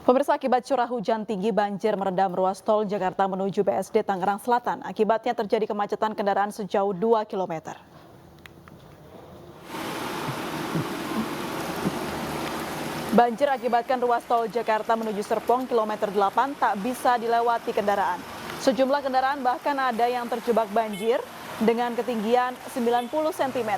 Pemirsa, akibat curah hujan tinggi, banjir merendam ruas tol Jakarta menuju BSD Tangerang Selatan. Akibatnya terjadi kemacetan kendaraan sejauh 2 km. Banjir akibatkan ruas tol Jakarta menuju Serpong kilometer 8 tak bisa dilewati kendaraan. Sejumlah kendaraan bahkan ada yang terjebak banjir dengan ketinggian 90 cm.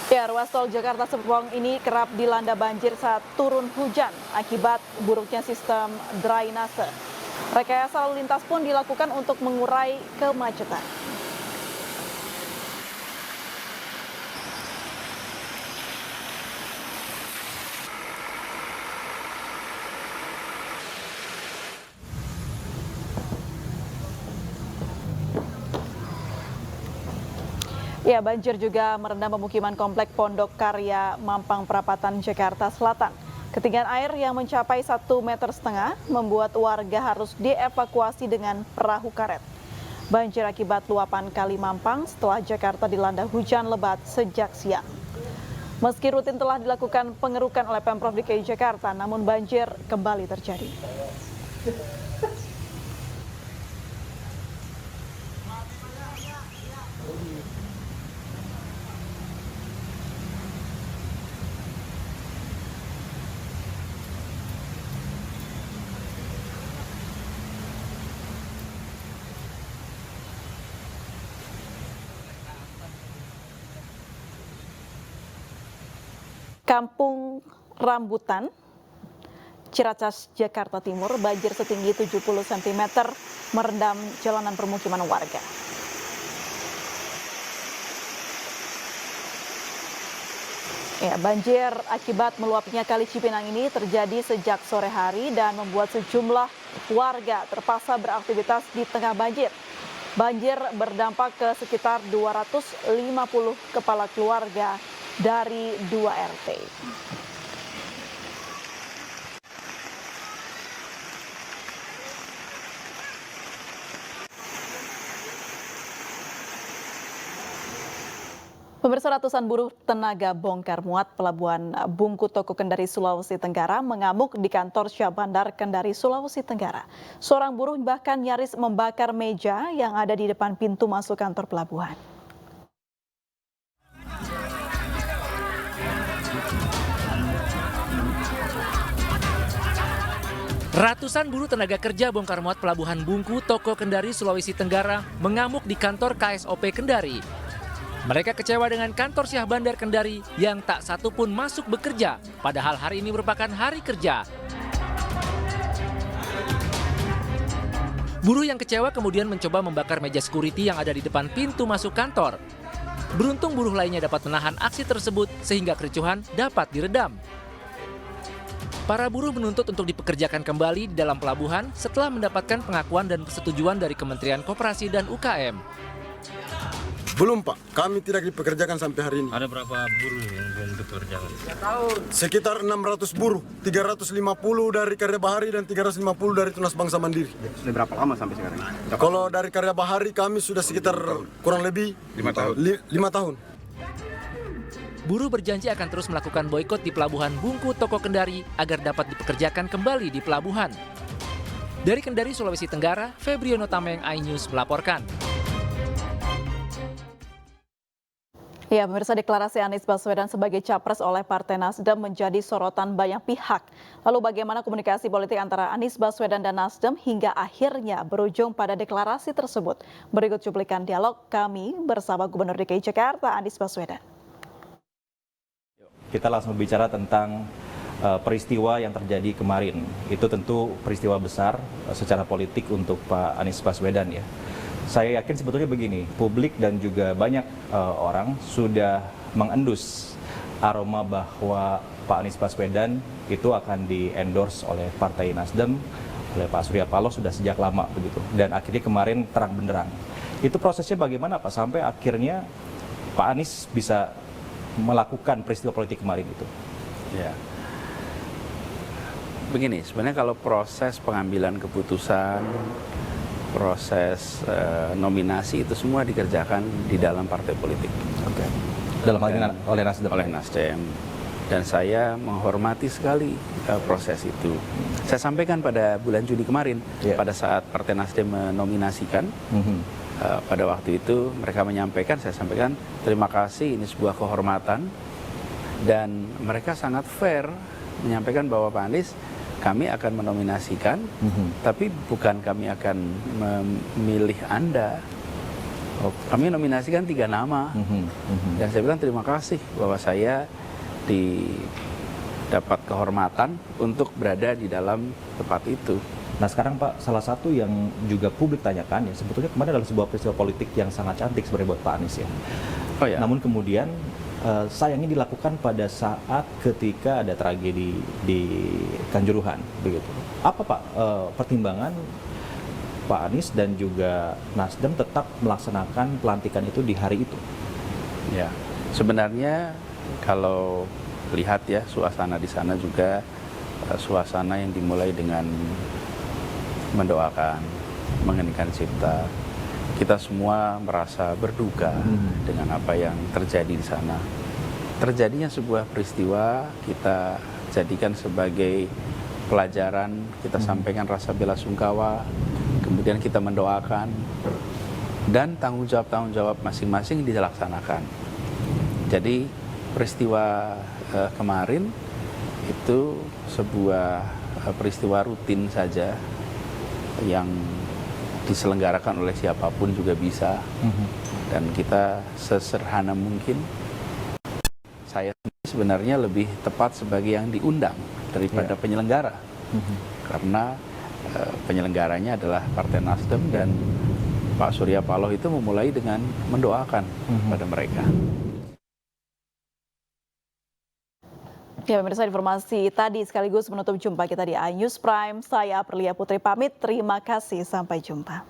Ya, ruas tol Jakarta Serpong ini kerap dilanda banjir saat turun hujan akibat buruknya sistem drainase. Rekayasa lalu lintas pun dilakukan untuk mengurai kemacetan. Ya, banjir juga merendam pemukiman komplek Pondok Karya, Mampang Perapatan, Jakarta Selatan. Ketinggian air yang mencapai 1,5 meter membuat warga harus dievakuasi dengan perahu karet. Banjir akibat luapan Kali Mampang setelah Jakarta dilanda hujan lebat sejak siang. Meski rutin telah dilakukan pengerukan oleh Pemprov DKI Jakarta, namun banjir kembali terjadi. Kampung Rambutan, Ciracas, Jakarta Timur, banjir setinggi 70 cm merendam jalanan permukiman warga. Ya, banjir akibat meluapnya Kali Cipinang ini terjadi sejak sore hari dan membuat sejumlah warga terpaksa beraktivitas di tengah banjir. Banjir berdampak ke sekitar 250 kepala keluarga dari 2 RT. Pemirsa, ratusan buruh tenaga bongkar muat Pelabuhan Bungku Toko Kendari, Sulawesi Tenggara mengamuk di kantor Syah Bandar Kendari, Sulawesi Tenggara. Seorang buruh bahkan nyaris membakar meja yang ada di depan pintu masuk kantor pelabuhan. Ratusan buruh tenaga kerja bongkar muat Pelabuhan Bungku Toko Kendari, Sulawesi Tenggara mengamuk di kantor KSOP Kendari. Mereka kecewa dengan kantor Syah Bandar Kendari yang tak satu pun masuk bekerja, padahal hari ini merupakan hari kerja. Buruh yang kecewa kemudian mencoba membakar meja security yang ada di depan pintu masuk kantor. Beruntung buruh lainnya dapat menahan aksi tersebut sehingga kericuhan dapat diredam. Para buruh menuntut untuk dipekerjakan kembali di dalam pelabuhan setelah mendapatkan pengakuan dan persetujuan dari Kementerian Koperasi dan UKM. Belum, Pak. Kami tidak dipekerjakan sampai hari ini. Ada berapa buruh yang belum dipekerjakan? Sekitar 600 buruh, 350 dari Karya Bahari dan 350 dari Tunas Bangsa Mandiri. Sudah berapa lama sampai sekarang? Kalau dari Karya Bahari kami sudah sekitar kurang lebih 5 tahun. 5 tahun. Buruh berjanji akan terus melakukan boikot di Pelabuhan Bungku Toko Kendari agar dapat dipekerjakan kembali di pelabuhan. Dari Kendari, Sulawesi Tenggara, Febriono Tameng, iNews melaporkan. Ya, pemirsa, deklarasi Anies Baswedan sebagai capres oleh Partai Nasdem menjadi sorotan banyak pihak. Lalu bagaimana komunikasi politik antara Anies Baswedan dan Nasdem hingga akhirnya berujung pada deklarasi tersebut? Berikut cuplikan dialog kami bersama Gubernur DKI Jakarta Anies Baswedan. Kita langsung bicara tentang peristiwa yang terjadi kemarin. Itu tentu peristiwa besar secara politik untuk Pak Anies Baswedan ya. Saya yakin sebetulnya begini, publik dan juga banyak orang sudah mengendus aroma bahwa Pak Anies Baswedan itu akan di-endorse oleh Partai Nasdem, oleh Pak Surya Paloh sudah sejak lama begitu. Dan akhirnya kemarin terang benderang. Itu prosesnya bagaimana Pak sampai akhirnya Pak Anies bisa melakukan peristiwa politik kemarin itu? Ya. Begini, sebenarnya kalau proses pengambilan keputusan, proses nominasi itu semua dikerjakan di dalam partai politik. Oke. Dalam hal ini oleh Nasdem. Oleh Nasdem. dan saya menghormati sekali proses itu. Saya sampaikan pada bulan Juni kemarin, pada saat Partai Nasdem menominasikan, pada waktu itu mereka menyampaikan, saya sampaikan terima kasih, ini sebuah kehormatan, dan mereka sangat fair menyampaikan bahwa Pak Anies, kami akan menominasikan, tapi bukan kami akan memilih Anda. Kami nominasikan 3 nama, dan saya bilang terima kasih bahwa saya dapat kehormatan untuk berada di dalam tempat itu. Nah sekarang Pak, salah satu yang juga publik tanyakan ya, sebetulnya kemarin adalah sebuah peristiwa politik yang sangat cantik sebenarnya buat Pak Anies ya. Oh ya. Namun kemudian sayangnya dilakukan pada saat ketika ada tragedi di Kanjuruhan, begitu. Apa Pak pertimbangan Pak Anies dan juga Nasdem tetap melaksanakan pelantikan itu di hari itu? Ya, sebenarnya kalau lihat ya suasana di sana juga suasana yang dimulai dengan mendoakan, mengeningkan cipta. Kita semua merasa berduka dengan apa yang terjadi di sana. Terjadinya sebuah peristiwa kita jadikan sebagai pelajaran, kita sampaikan rasa bela sungkawa, kemudian kita mendoakan, dan tanggung jawab masing-masing dilaksanakan. Jadi peristiwa kemarin itu sebuah peristiwa rutin saja yang diselenggarakan oleh siapapun juga bisa, dan kita sesederhana mungkin. Saya sebenarnya lebih tepat sebagai yang diundang daripada penyelenggara, karena penyelenggaranya adalah Partai Nasdem, dan Pak Surya Paloh itu memulai dengan mendoakan pada mereka. Ya, pemirsa, informasi tadi sekaligus menutup jumpa kita di iNews Prime. Saya Aprilia Putri pamit, terima kasih, sampai jumpa.